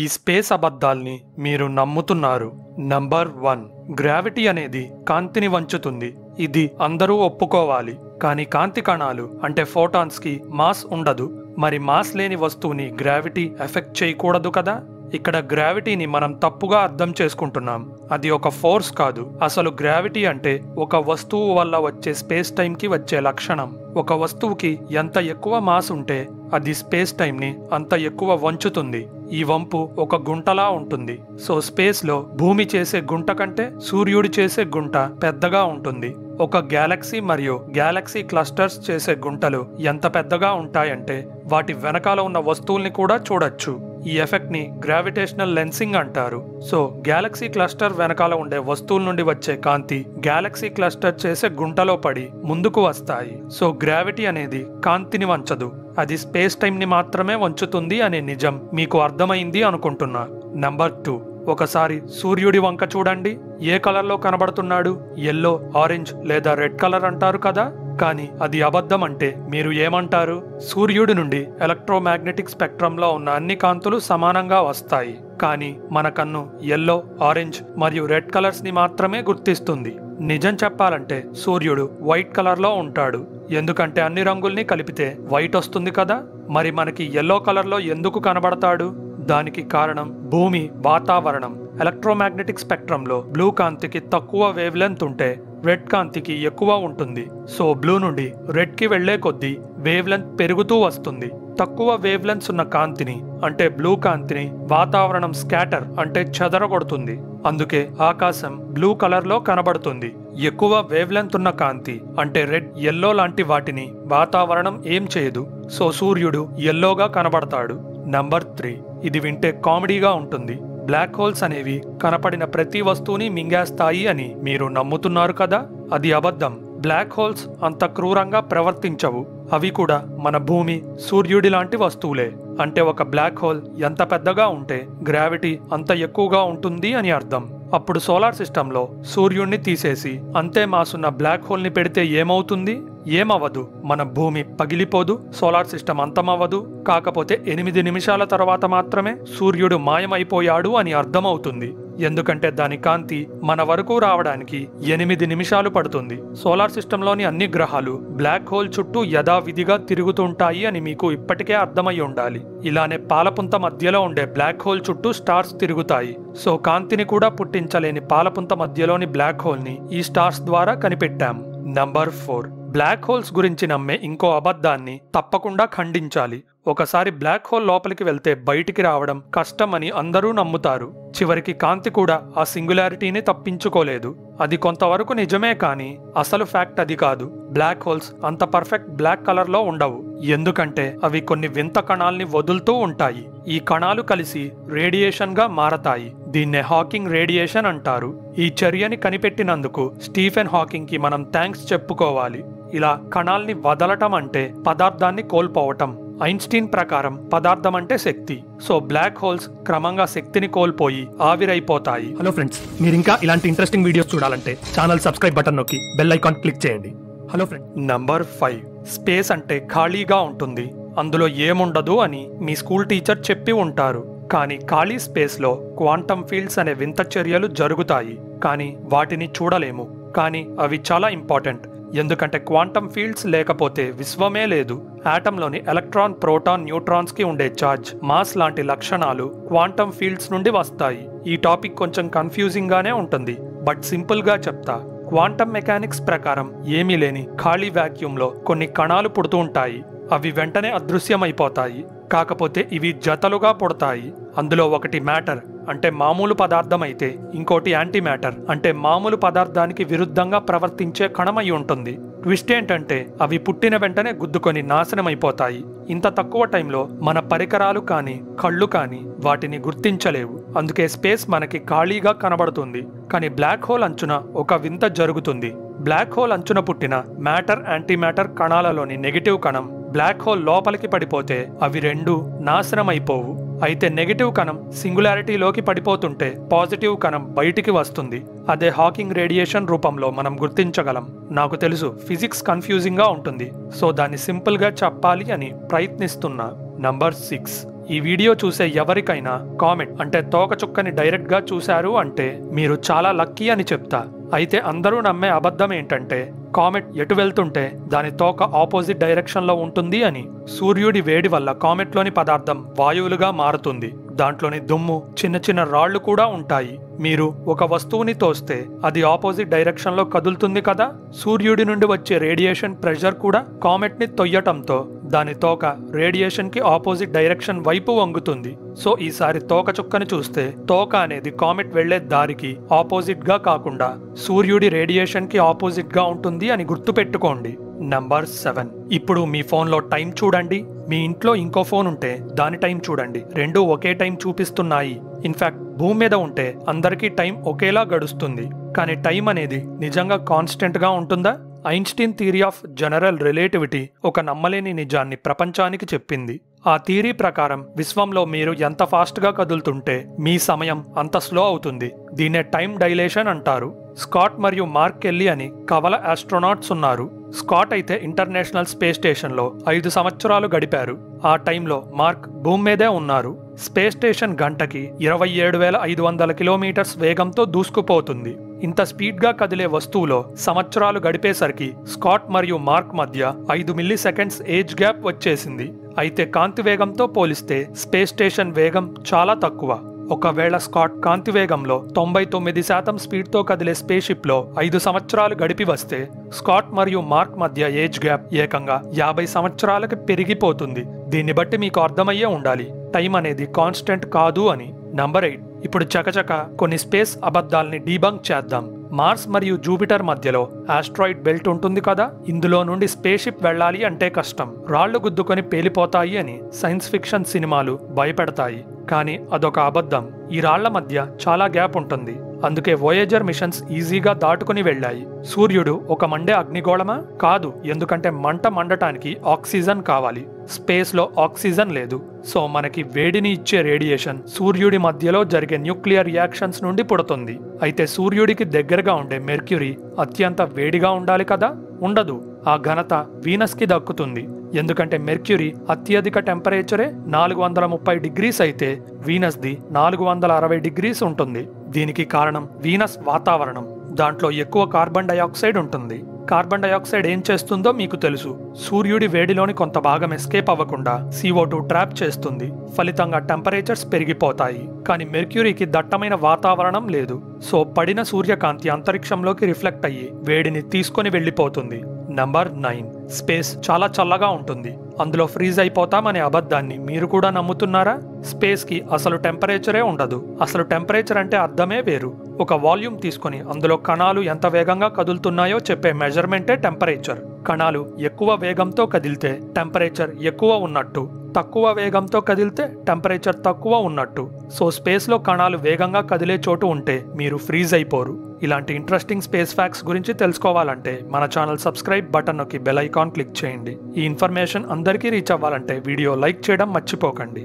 ఈ స్పేస్ అబద్ధాల్ని మీరు నమ్ముతున్నారు. నంబర్ 1, గ్రావిటీ అనేది కాంతిని వంచుతుంది. ఇది అందరూ ఒప్పుకోవాలి. కానీ కాంతి కణాలు అంటే ఫోటాన్స్కి మాస్ ఉండదు. మరి మాస్ లేని వస్తువుని గ్రావిటీ ఎఫెక్ట్ చేయకూడదు కదా. ఇక్కడ గ్రావిటీని మనం తప్పుగా అర్థం చేసుకుంటున్నాం. అది ఒక ఫోర్స్ కాదు. అసలు గ్రావిటీ అంటే ఒక వస్తువు వల్ల వచ్చే స్పేస్ టైంకి వచ్చే లక్షణం. ఒక వస్తువుకి ఎంత ఎక్కువ మాస్ ఉంటే అది స్పేస్ టైంని అంత ఎక్కువ వంచుతుంది. ఈ వంపు ఒక గుంటలా ఉంటుంది. సో స్పేస్లో భూమి చేసే గుంట కంటే సూర్యుడు చేసే గుంట పెద్దగా ఉంటుంది. ఒక గ్యాలక్సీ మరియు గ్యాలక్సీ క్లస్టర్స్ చేసే గుంటలు ఎంత పెద్దగా ఉంటాయంటే వాటి వెనకాల ఉన్న వస్తువుల్ని కూడా చూడొచ్చు. ఈ ఎఫెక్ట్ ని గ్రావిటేషనల్ లెన్సింగ్ అంటారు. సో గ్యాలక్సీ క్లస్టర్ వెనకాల ఉండే వస్తువుల నుండి వచ్చే కాంతి గ్యాలక్సీ క్లస్టర్ చేసే గుంటలో పడి ముందుకు వస్తాయి. సో గ్రావిటీ అనేది కాంతిని వంచదు, అది స్పేస్ టైం ని మాత్రమే వంచుతుంది అనే నిజం మీకు అర్థమైంది అనుకుంటున్నా. నంబర్ 2, ఒకసారి సూర్యుడి వంక చూడండి. ఏ కలర్లో కనబడుతున్నాడు? ఎల్లో, ఆరెంజ్ లేదా రెడ్ కలర్ అంటారు కదా. కానీ అది అబద్ధం అంటే మీరు ఏమంటారు? సూర్యుడి నుండి ఎలక్ట్రోమాగ్నెటిక్ స్పెక్ట్రంలో ఉన్న అన్ని కాంతులు సమానంగా వస్తాయి. కానీ మన కన్ను ఎల్లో, ఆరెంజ్ మరియు రెడ్ కలర్స్ ని మాత్రమే గుర్తిస్తుంది. నిజం చెప్పాలంటే సూర్యుడు వైట్ కలర్లో ఉంటాడు. ఎందుకంటే అన్ని రంగుల్ని కలిపితే వైట్ వస్తుంది కదా. మరి మనకి ఎల్లో కలర్లో ఎందుకు కనబడతాడు? దానికి కారణం భూమి వాతావరణం. ఎలక్ట్రోమాగ్నెటిక్ స్పెక్ట్రంలో బ్లూ కాంతికి తక్కువ వేవ్ లెంత్ ఉంటే రెడ్ కాంతికి ఎక్కువ ఉంటుంది. సో బ్లూ నుండి రెడ్ కి వెళ్లే కొద్దీ వేవ్ లెంత్ పెరుగుతూ వస్తుంది. తక్కువ వేవ్ లెంత్స్ ఉన్న కాంతిని అంటే బ్లూ కాంతిని వాతావరణం స్కాటర్ అంటే చెదరగొడుతుంది. అందుకే ఆకాశం బ్లూ కలర్ లో కనబడుతుంది. ఎక్కువ వేవ్ లెంత్ ఉన్న కాంతి అంటే రెడ్, ఎల్లో లాంటి వాటిని వాతావరణం ఏం చేయదు. సో సూర్యుడు ఎల్లోగా కనబడతాడు. నంబర్ 3, ఇది వింటే కామెడీగా ఉంటుంది. బ్లాక్ హోల్స్ అనేవి కనపడిన ప్రతి వస్తువుని మింగేస్తాయి అని మీరు నమ్ముతున్నారు కదా. అది అబద్ధం. బ్లాక్ హోల్స్ అంత క్రూరంగా ప్రవర్తించవు. అవి కూడా మన భూమి, సూర్యుడి లాంటి వస్తువులే. అంటే ఒక బ్లాక్ హోల్ ఎంత పెద్దగా ఉంటే గ్రావిటీ అంత ఎక్కువగా ఉంటుంది అని అర్థం. అప్పుడు సోలార్ సిస్టంలో సూర్యుడిని తీసేసి అంతే మాసున్న బ్లాక్ హోల్ని పెడితే ఏమవుతుంది? ఏమవ్వదు. మన భూమి పగిలిపోదు, సోలార్ సిస్టమ్ అంతమవ్వదు. కాకపోతే 8 నిమిషాల తర్వాత మాత్రమే సూర్యుడు మాయమైపోయాడు అని అర్థమవుతుంది. ఎందుకంటే దాని కాంతి మన వరకు రావడానికి 8 నిమిషాలు పడుతుంది. సోలార్ సిస్టంలోని అన్ని గ్రహాలు బ్లాక్ హోల్ చుట్టూ యథావిధిగా తిరుగుతుంటాయి అని మీకు ఇప్పటికే అర్థమై ఉండాలి. ఇలానే పాలపుంత మధ్యలో ఉండే బ్లాక్ హోల్ చుట్టూ స్టార్స్ తిరుగుతాయి. సో కాంతిని కూడా పుట్టించలేని పాలపుంత మధ్యలోని బ్లాక్ హోల్ ని ఈ స్టార్స్ ద్వారా కనిపెట్టాం. నంబర్ 4, బ్లాక్ హోల్స్ గురించి నమ్మే ఇంకో అబద్ధాన్ని తప్పకుండా ఖండించాలి. ఒకసారి బ్లాక్ హోల్ లోపలికి వెళ్తే బయటికి రావడం కష్టం అని అందరూ నమ్ముతారు. చివరికి కాంతి కూడా ఆ సింగులారిటీని తప్పించుకోలేదు. అది కొంతవరకు నిజమే, కానీ అసలు ఫ్యాక్ట్ అది కాదు. బ్లాక్ హోల్స్ అంత పర్ఫెక్ట్ బ్లాక్ కలర్లో ఉండవు. ఎందుకంటే అవి కొన్ని వింత కణాల్ని వదులుతూ ఉంటాయి. ఈ కణాలు కలిసి రేడియేషన్ గా మారతాయి. దీన్నే హాకింగ్ రేడియేషన్ అంటారు. ఈ చర్యని కనిపెట్టినందుకు స్టీఫెన్ హాకింగ్ కి మనం థ్యాంక్స్ చెప్పుకోవాలి. ఇలా కణాల్ని వదలటం అంటే పదార్థాన్ని కోల్పోవటం. ఐన్స్టీన్ ప్రకారం పదార్థం అంటే శక్తి. సో బ్లాక్ హోల్స్ క్రమంగా శక్తిని కోల్పోయి ఆవిరైపోతాయి. హలో ఫ్రెండ్స్, మీరు ఇంకా ఇలాంటి ఇంట్రెస్టింగ్ వీడియోస్ చూడాలంటే ఛానల్ సబ్స్క్రైబ్ బటన్ నొక్కి బెల్ ఐకాన్ క్లిక్ చేయండి. Hello friends. నంబర్ 5, స్పేస్ అంటే ఖాళీగా ఉంటుంది, అందులో ఏముండదు అని మీ స్కూల్ టీచర్ చెప్పి ఉంటారు. కానీ ఖాళీ స్పేస్లో క్వాంటమ్ ఫీల్డ్స్ అనే వింత చర్యలు జరుగుతాయి. కానీ వాటిని చూడలేము. కానీ అవి చాలా ఇంపార్టెంట్. ఎందుకంటే క్వాంటమ్ ఫీల్డ్స్ లేకపోతే విశ్వమే లేదు. ఆటంలోని ఎలక్ట్రాన్, ప్రోటాన్, న్యూట్రాన్స్ కి ఉండే ఛార్జ్, మాస్ లాంటి లక్షణాలు క్వాంటమ్ ఫీల్డ్స్ నుండి వస్తాయి. ఈ టాపిక్ కొంచెం కన్ఫ్యూజింగ్ గానే ఉంటుంది, బట్ సింపుల్ గా చెప్తా. క్వాంటమ్ మెకానిక్స్ ప్రకారం ఏమీ లేని ఖాళీ వాక్యూమ్లో కొన్ని కణాలు పుడుతూ ఉంటాయి. అవి వెంటనే అదృశ్యమైపోతాయి. కాకపోతే ఇవి జతలుగా పుడతాయి. అందులో ఒకటి మ్యాటర్ అంటే మామూలు పదార్థం అయితే ఇంకోటి యాంటీ మ్యాటర్ అంటే మామూలు పదార్థానికి విరుద్ధంగా ప్రవర్తించే కణమై ఉంటుంది. ట్విస్ట్ ఏంటంటే అవి పుట్టిన వెంటనే గుద్దుకొని నాశనమైపోతాయి. ఇంత తక్కువ టైంలో మన పరికరాలు కానీ కళ్ళు కానీ వాటిని గుర్తించలేవు. అందుకే స్పేస్ మనకి ఖాళీగా కనబడుతుంది. కానీ బ్లాక్ హోల్ అంచున ఒక వింత జరుగుతుంది. బ్లాక్ హోల్ అంచున పుట్టిన మ్యాటర్, యాంటీ మ్యాటర్ కణాలలోని నెగిటివ్ కణం బ్లాక్ హోల్ లోపలికి పడిపోతే అవి రెండూ నాశనమైపోవు. అయితే నెగిటివ్ కణం సింగులారిటీలోకి పడిపోతుంటే పాజిటివ్ కణం బయటికి వస్తుంది. అదే హాకింగ్ రేడియేషన్ రూపంలో మనం గుర్తించగలం. నాకు తెలుసు ఫిజిక్స్ కన్ఫ్యూజింగ్ గా ఉంటుంది, సో దాన్ని సింపుల్ గా చెప్పాలి అని ప్రయత్నిస్తున్నా. నంబర్ 6, ఈ వీడియో చూసే ఎవరికైనా కామెట్ అంటే తోకచుక్కని డైరెక్ట్ గా చూశారు అంటే మీరు చాలా లక్కీ అని చెప్తా. అయితే అందరూ నమ్మే అబద్ధం ఏంటంటే కామెట్ ఎటు వెళ్తుంటే దాని తోక ఆపోజిట్ డైరెక్షన్ లో ఉంటుంది అని. సూర్యుడి వేడి వల్ల కామెట్లోని పదార్థం వాయువులుగా మారుతుంది. దాంట్లోని దుమ్ము, చిన్న చిన్న రాళ్లు కూడా ఉంటాయి. మీరు ఒక వస్తువుని తోస్తే అది ఆపోజిట్ డైరెక్షన్ లో కదులుతుంది కదా. సూర్యుడి నుండి వచ్చే రేడియేషన్ ప్రెషర్ కూడా కామెట్ ని తొయ్యటంతో దాని తోక రేడియేషన్ కి ఆపోజిట్ డైరెక్షన్ వైపు వంగుతుంది. సో ఈసారి తోక చుక్కని చూస్తే తోక అనేది కామెట్ వెళ్లే దారికి ఆపోజిట్ గా కాకుండా సూర్యుడి రేడియేషన్ కి ఆపోజిట్ గా ఉంటుంది అని గుర్తుపెట్టుకోండి. నంబర్ 7. ఇప్పుడు మీ ఫోన్లో టైం చూడండి. మీ ఇంట్లో ఇంకో ఫోన్ ఉంటే దాని టైం చూడండి. రెండూ ఒకే టైం చూపిస్తున్నాయి. ఇన్ఫాక్ట్ భూమి మీద ఉంటే అందరికీ టైం ఒకేలా గడుస్తుంది. కానీ టైం అనేది నిజంగా కాన్స్టెంట్ గా ఉంటుందా? Einstein theory of general relativity ఒక నమ్మలేని నిజాన్ని ప్రపంచానికి చెప్పింది. ఆ థియరీ ప్రకారం విశ్వంలో మీరు ఎంత ఫాస్ట్ గా కదులుతుంటే మీ సమయం అంత స్లో అవుతుంది. దీన్నే టైం డైలేషన్ అంటారు. స్కాట్ మరియు మార్క్ కెల్లీ అని కవల ఆస్ట్రోనాట్స్ ఉన్నారు. స్కాట్ అయితే ఇంటర్నేషనల్ స్పేస్ స్టేషన్ లో 5 సంవత్సరాలు గడిపారు. ఆ టైంలో మార్క్ భూమి మీదే ఉన్నారు. స్పేస్ స్టేషన్ గంటకి 27,500 కిలోమీటర్స్ వేగంతో దూసుకుపోతుంది. ఇంత స్పీడ్ గా కదిలే వస్తువులో సంవత్సరాలు గడిపేసరికి స్కాట్ మరియు మార్క్ మధ్య 5 మిల్లీ సెకండ్స్ ఏజ్ గ్యాప్ వచ్చేసింది. అయితే కాంతి వేగంతో పోలిస్తే స్పేస్ స్టేషన్ వేగం చాలా తక్కువ. ఒకవేళ స్కాట్ కాంతి వేగంలో 99% స్పీడ్తో కదిలే స్పేస్ షిప్ లో 5 సంవత్సరాలు గడిపి వస్తే స్కాట్ మరియు మార్క్ మధ్య ఏజ్ గ్యాప్ ఏకంగా 50 సంవత్సరాలకి పెరిగిపోతుంది. దీన్ని బట్టి మీకు అర్థమయ్యే ఉండాలి టైం అనేది కాన్స్టెంట్ కాదు అని. నంబర్ 8. ఇప్పుడు చకచక కొన్ని స్పేస్ అబద్ధాలని డీబంక్ చేద్దాం. మార్స్ మరియు జూపిటర్ మధ్యలో ఆస్ట్రాయిడ్ బెల్ట్ ఉంటుంది కదా. ఇందులో నుండి స్పేస్ షిప్ వెళ్ళాలి అంటే కష్టం. రాళ్లు గుద్దుకొని పేలిపోతాయి అని సైన్స్ ఫిక్షన్ సినిమాలు భయపెడతాయి. కానీ అదొక అబద్ధం. ఈ రాళ్ల మధ్య చాలా గ్యాప్ ఉంటుంది. అందుకే వోయేజర్ మిషన్స్ ఈజీగా దాటుకుని వెళ్ళాయి. సూర్యుడు ఒక మండే అగ్నిగోళమా? కాదు. ఎందుకంటే మంట మండటానికి ఆక్సిజన్ కావాలి. స్పేస్ లో ఆక్సిజన్ లేదు. సో మనకి వేడిని ఇచ్చే రేడియేషన్ సూర్యుడి మధ్యలో జరిగే న్యూక్లియర్ రియాక్షన్స్ నుండి పుడుతుంది. అయితే సూర్యుడికి దగ్గరగా ఉండే మెర్క్యూరీ అత్యంత వేడిగా ఉండాలి కదా. ఉండదు. ఆ ఘనత వీనస్ కి దక్కుతుంది. ఎందుకంటే మెర్క్యూరీ అత్యధిక టెంపరేచరే 430 డిగ్రీస్ అయితే వీనస్ ది 460 డిగ్రీస్ ఉంటుంది. దీనికి కారణం వీనస్ వాతావరణం. దాంట్లో ఎక్కువ కార్బన్ డైఆక్సైడ్ ఉంటుంది. కార్బన్ డైఆక్సైడ్ ఏం చేస్తుందో మీకు తెలుసు. సూర్యుడి వేడిలోని కొంత భాగం ఎస్కేప్ అవ్వకుండా CO2 ట్రాప్ చేస్తుంది. ఫలితంగా టెంపరేచర్స్ పెరిగిపోతాయి. కానీ మెర్క్యూరీకి దట్టమైన వాతావరణం లేదు. సో పడిన సూర్యకాంతి అంతరిక్షంలోకి రిఫ్లెక్ట్ అయ్యి వేడిని తీసుకొని వెళ్ళిపోతుంది. నంబర్ 9. స్పేస్ చాలా చల్లగా ఉంటుంది. అందులో ఫ్రీజ్ అయిపోతామనే అబద్ధాన్ని మీరు కూడా నమ్ముతున్నారా? స్పేస్ కి అసలు టెంపరేచరే ఉండదు. అసలు టెంపరేచర్ అంటే అర్థమే వేరు. ఒక వాల్యూమ్ తీసుకొని అందులో కణాలు ఎంత వేగంగా కదులుతున్నాయో చెప్పే మెజర్మెంటే టెంపరేచర్. కణాలు ఎక్కువ వేగంతో కదిలితే టెంపరేచర్ ఎక్కువ ఉన్నట్టు, తక్కువ వేగంతో కదిలితే టెంపరేచర్ తక్కువ ఉన్నట్టు. సో స్పేస్ లో కణాలు వేగంగా కదిలే చోటు ఉంటే మీరు ఫ్రీజ్ అయిపోరు. ఇలాంటి ఇంట్రెస్టింగ్ స్పేస్ ఫ్యాక్ట్స్ గురించి తెలుసుకోవాలంటే మన ఛానల్ సబ్స్క్రైబ్ బటన్ నొక్కి బెల్ ఐకాన్ క్లిక్ చేయండి. ఈ ఇన్ఫర్మేషన్ అందరికీ రీచ్ అవ్వాలంటే వీడియో లైక్ చేయడం మర్చిపోకండి.